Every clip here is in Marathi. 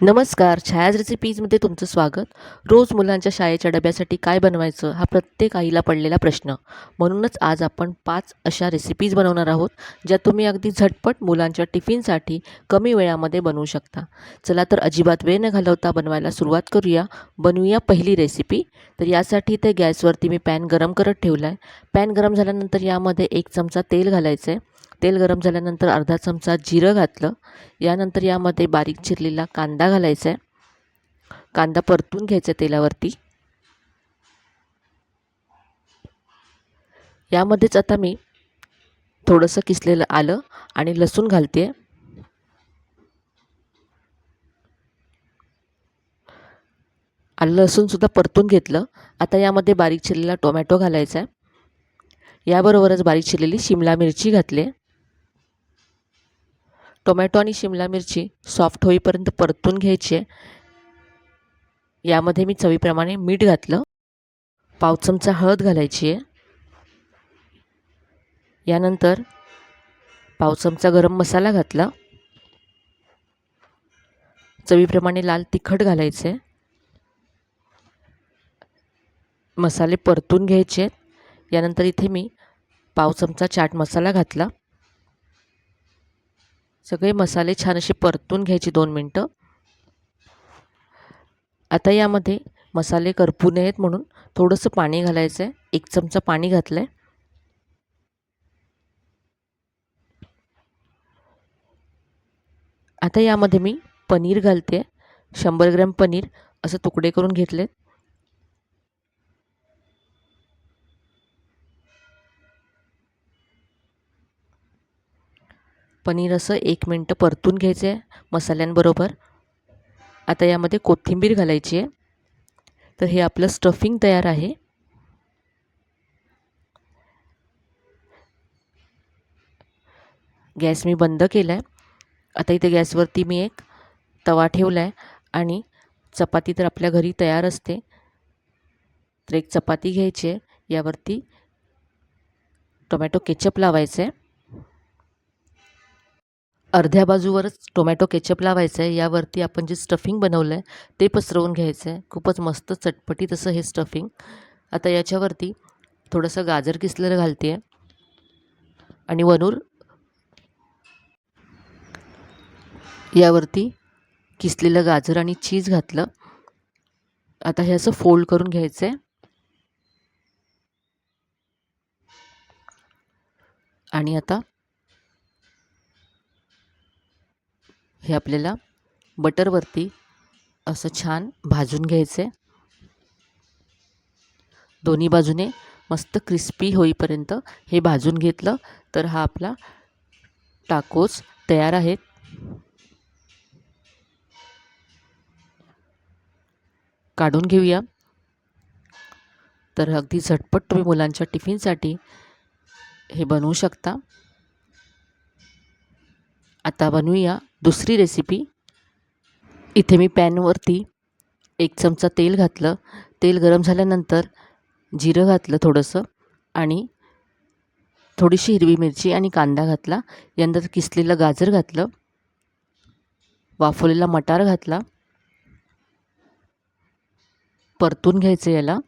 नमस्कार. छायाज रेसिपीजमध्ये तुमचं स्वागत. रोज मुलांच्या शाळेच्या डब्यासाठी काय बनवायचं हा प्रत्येक आईला पडलेला प्रश्न. म्हणूनच आज आपण 5 अशा रेसिपीज बनवणार आहोत, ज्या तुम्ही अगदी झटपट मुलांच्या टिफिनसाठी कमी वेळामध्ये बनवू शकता. चला तर अजिबात वेळ न घालवता बनवायला सुरुवात करूया. बनवूया पहिली रेसिपी. तर यासाठी इथे गॅसवरती मी पॅन गरम करत ठेवला आहे. पॅन गरम झाल्यानंतर यामध्ये 1 चमचा तेल घालायचं आहे. तेल गरम झाल्यानंतर अर्धा चमचा जिरं घातलं. यानंतर यामध्ये बारीक चिरलेला कांदा घालायचा आहे. कांदा परतून घ्यायचा तेलावरती. यामध्येच आता मी थोडंसं किसलेलं आलं आणि लसूण घालते. आलं लसूणसुद्धा परतून घेतलं. आता यामध्ये बारीक चिरलेला टोमॅटो घालायचा आहे. याबरोबरच बारीक चिरलेली शिमला मिरची घातली. टोमॅटो आणि शिमला मिरची सॉफ्ट होईपर्यंत परतून घ्यायची आहे. यामध्ये मी चवीप्रमाणे मीठ घातलं. पाव चमचा हळद घालायची आहे. यानंतर पाव चमचा गरम मसाला घातला. चवीप्रमाणे लाल तिखट घालायचे. मसाले परतून घ्यायचे आहेत. यानंतर इथे मी पाव चमचा चाट मसाला घातला. सगळे मसाले छान असे परतून घ्यायचे 2 मिनटं. आता यामध्ये मसाले करपू नयेत म्हणून थोडंसं पाणी घालायचं आहे. 1 चमचा पाणी घातलं आहे. आता यामध्ये मी पनीर घालते. 100 ग्रॅम पनीर असं तुकडे करून घेतले. पनीर असं 1 मिनटं परतून घ्यायचं आहे मसाल्यांबरोबर. आता यामध्ये कोथिंबीर घालायची आहे. तर हे आपलं स्टफिंग तयार आहे. गॅस मी बंद केला आहे. आता इथे गॅसवरती मी एक तवा ठेवला आहे आणि चपाती तर आपल्या घरी तयार असते. तर एक चपाती घ्यायची आहे. यावरती टोमॅटो केचप लावायचं आहे. अर्ध्या बाजूवरच टोमॅटो केचप लावायचं आहे. यावरती आपण जे स्टफिंग बनवलं आहे ते पसरवून घ्यायचं आहे. खूपच मस्त चटपटीत असं हे स्टफिंग. आता याच्यावरती थोडंसं गाजर किसलेलं घालते आहे आणि वरून यावरती किसलेलं गाजर आणि चीज घातलं. आता हे असं फोल्ड करून घ्यायचं आहे आणि आता हे आपल्याला बटरवरती असं छान भाजून घ्यायचं आहे. दोन्ही बाजूने मस्त क्रिस्पी होईपर्यंत हे भाजून घेतलं तर हा आपला टाकोस तयार आहेत. काढून घेऊया. तर अगदी झटपट तुम्ही मुलांच्या टिफिनसाठी हे बनवू शकता. आता बनवूया दुसरी रेसिपी. इथे मी पॅनवरती 1 चमचा तेल घातलं. तेल गरम झाल्यानंतर जिरं घातलं थोडंसं आणि थोडीशी हिरवी मिरची आणि कांदा घातला. यानंतर किसलेलं गाजर घातलं. वाफवलेला मटार घातला. परतून घ्यायचं याला.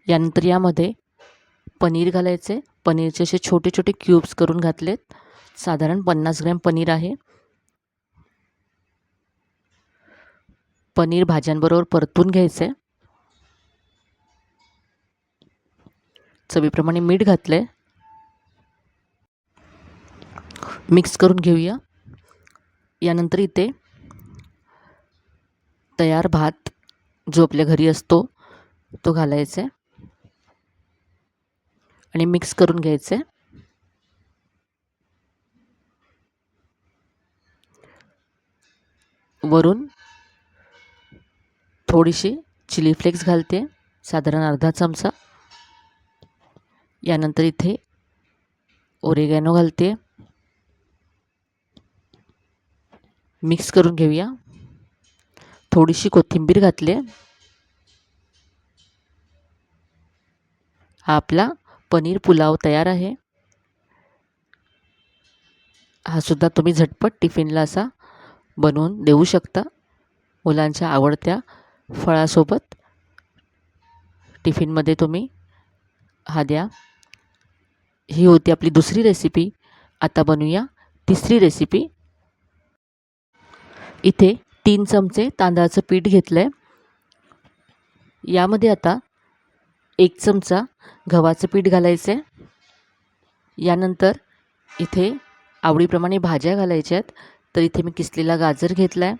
यानंतर यामध्ये पनीर घालायचे. पनीरचे असे छोटे छोटे क्यूब्स करून घातलेत. साधारण 50 ग्रॅम पनीर आहे. पनीर भाज्यांबरोबर परतून घ्यायचं आहे. चवीप्रमाणे मीठ घातलं आहे. मिक्स करून घेऊया. यानंतर इथे तयार भात जो आपल्या घरी असतो तो घालायचा आहे आणि मिक्स करून घ्यायचं आहे. वरून थोडीशी चिली फ्लेक्स घालते, साधारण अर्धा चमचा. यानंतर इथे ओरेगॅनो घालते. मिक्स करून घेऊया. थोडीशी कोथिंबीर घातली. हा आपला पनीर पुलाव तयार आहे. हा सुद्धा तुम्ही झटपट टिफिनला असा बनवून देऊ शकता. मुलांच्या आवडत्या फळासोबत टिफिनमध्ये तुम्ही हा द्या. ही होती आपली दुसरी रेसिपी. आता बनवूया तिसरी रेसिपी. इथे 3 चमचे तांदळाचं पीठ घेतलं आहे. यामध्ये आता 1 चमचा गव्हाचं पीठ घालायचं आहे. यानंतर इथे आवडीप्रमाणे भाज्या घालायच्या आहेत. तर इथे मी किसलेला गाजर घेतला आहे,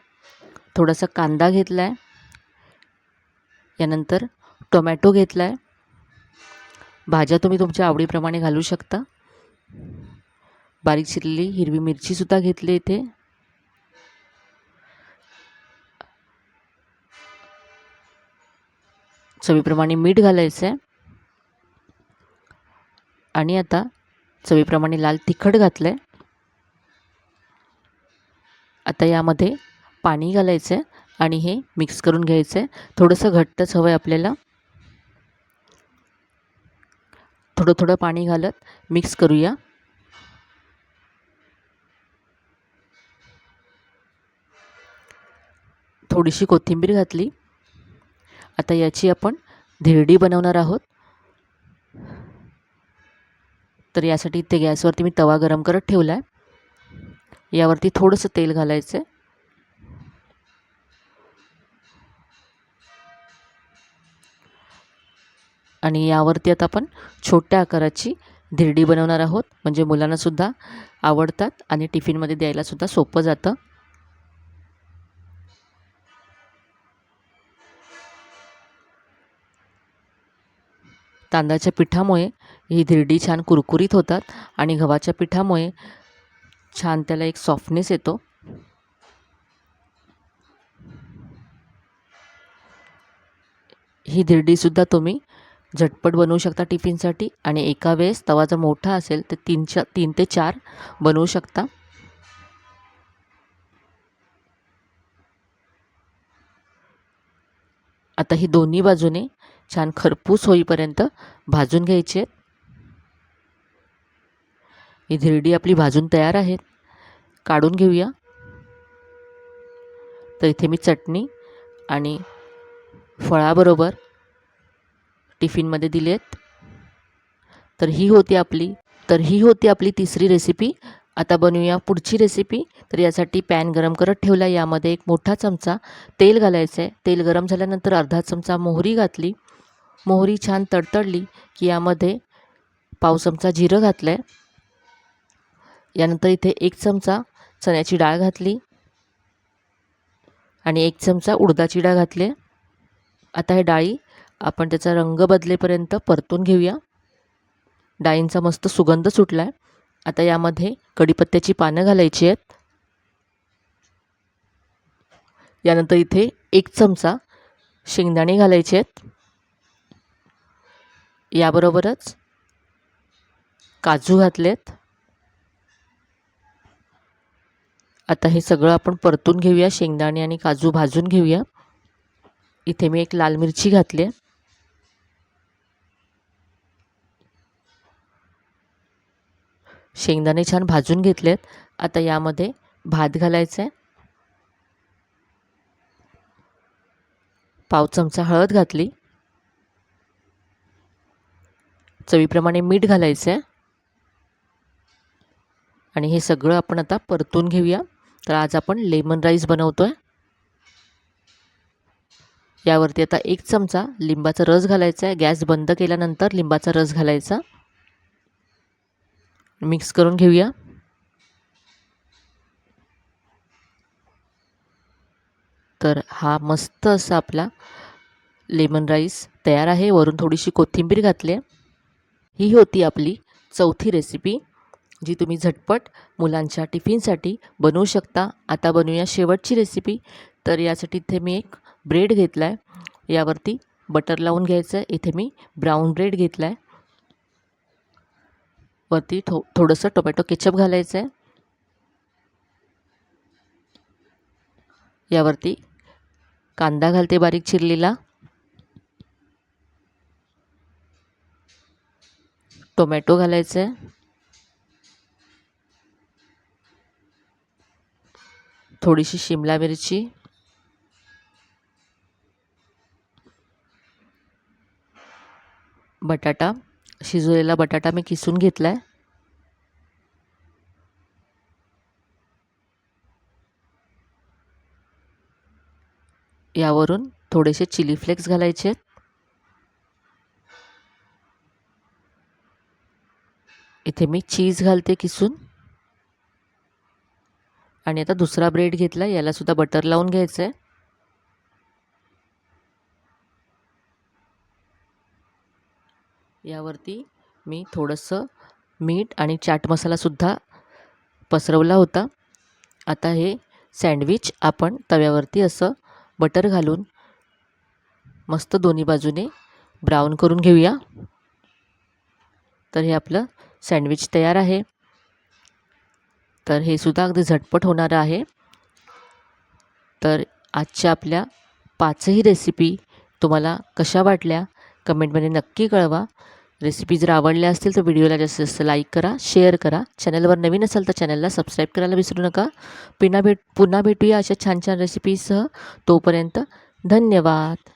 थोडासा कांदा घेतला आहे, यानंतर टोमॅटो घेतला आहे. भाज्या तुम्ही तुमच्या आवडीप्रमाणे घालू शकता. बारीक चिरलेली हिरवी मिरचीसुद्धा घेतली इथे. चवीप्रमाणे मीठ घालायचं आहे आणि आता चवीप्रमाणे लाल तिखट घातलं आहे. आता यामध्ये पाणी घालायचं आहे आणि हे मिक्स करून घ्यायचं आहे. थोडंसं घट्टच हवं आहे आपल्याला. थोडं थोडं पाणी घालत मिक्स करूया. थोडीशी कोथिंबीर घातली. आता याची आपण धिरडी बनवणार आहोत. तर यासाठी इथे गॅसवरती मी तवा गरम करत ठेवला आहे. यावरती थोडंसं तेल घालायचं आहे. आणि यावरती आता आपण छोट्या आकाराची धिरडी बनवणार आहोत. म्हणजे मुलांनासुद्धा आवडतात आणि टिफिनमध्ये द्यायलासुद्धा सोपं जातं. तांदळाच्या पिठामुळे ही धिरडी छान कुरकुरीत होतात आणि गव्हाच्या पिठामुळे छान त्याला एक सॉफ्टनेस येतो. ही धिरडीसुद्धा तुम्ही झटपट बनवू शकता टिफिनसाठी आणि एका वेळेस तवा जर मोठा असेल तर 3 ते 4 बनवू शकता. आता ही दोन्ही बाजूने छान खरपूस होईपर्यंत भाजून घ्यायची आहेत. ही धिरडी आपली भाजून तयार आहे. काढून घेऊया. तर इथे मी चटणी आणि फळाबरोबर टिफिनमध्ये दिली आहेत. तर ही होती आपली तिसरी रेसिपी. आता बनवूया पुढची रेसिपी. तर यासाठी पॅन गरम करत ठेवला. यामध्ये एक मोठा चमचा तेल घालायचं आहे. तेल गरम झाल्यानंतर अर्धा चमचा मोहरी घातली. मोहरी छान तडतडली की यामध्ये पाव चमचा जिरं घातलं आहे. यानंतर इथे 1 चमचा चण्याची डाळ घातली आणि 1 चमचा उडदाची डाळ घातली. आता हे डाळी आपण त्याचा रंग बदलेपर्यंत परतून घेऊया. डाळींचा मस्त सुगंध सुटला आहे. आता यामध्ये कढीपत्त्याची पानं घालायची आहेत. यानंतर इथे 1 चमचा शेंगदाणे घालायचे आहेत. याबरोबरच काजू घातलेत. आता हे सगळं आपण परतून घेऊया. शेंगदाणे आणि काजू भाजून घेऊया. इथे मी एक लाल मिरची घातली आहे. शेंगदाणे छान भाजून घेतलेत. आता यामध्ये भात घालायचा आहे. पाव चमचा हळद घातली. चवीप्रमाणे मीठ घालायचं आहे आणि हे सगळं आपण आता परतून घेऊया. तर आज आपण लेमन राईस बनवतोय. यावरती आता 1 चमचा लिंबाचा रस घालायचा आहे. गॅस बंद केल्यानंतर लिंबाचा रस घालायचा. मिक्स करून घेऊया. तर हा मस्त असा आपला लेमन राईस तयार आहे. वरून थोडीशी कोथिंबीर घातली आहे. ही होती आपली चौथी रेसिपी, जी तुम्ही झटपट मुलांच्या टिफिनसाठी बनवू शकता. आता बनवूया शेवटची रेसिपी. तर यासाठी इथे मी एक ब्रेड घेतला आहे. यावरती बटर लावून घ्यायचं आहे. इथे मी ब्राऊन ब्रेड घेतला आहे. वरती थोडंसं टोमॅटो केचप घालायचं आहे. यावरती कांदा घालते बारीक चिरलेला. टोमॅटो घालायचं आहे. थोडीशी शिमला मिरची, बटाटा, शिजवलेला बटाटा मी किसून घेतला आहे. यावरून थोडेसे चिली फ्लेक्स घालायचे आहेत. इथे मी चीज घालते किसून. आणि आता दुसरा ब्रेड घेतला, याला सुद्धा बटर लावून घ्यायचं आहे. यावरती मी थोडंसं मीठ आणि चाट मसालासुद्धा पसरवला होता. आता हे सँडविच आपण तव्यावरती असं बटर घालून मस्त दोन्ही बाजूने ब्राऊन करून घेऊया. तर हे आपलं सँडविच तयार आहे. तर हे सुद्धा अगदी झटपट होणारं आहे. तर आजच्या आपल्या 5ही रेसिपी तुम्हाला कशा वाटल्या कमेंटमध्ये नक्की कळवा. रेसिपी जर आवडल्या असतील तर व्हिडिओला जास्तीत जास्त लाईक करा, शेअर करा. चॅनलवर नवीन असाल तर चॅनलला सबस्क्राईब करायला विसरू नका. पुन्हा भेटूया अशा छान छान रेसिपीसह. तोपर्यंत धन्यवाद.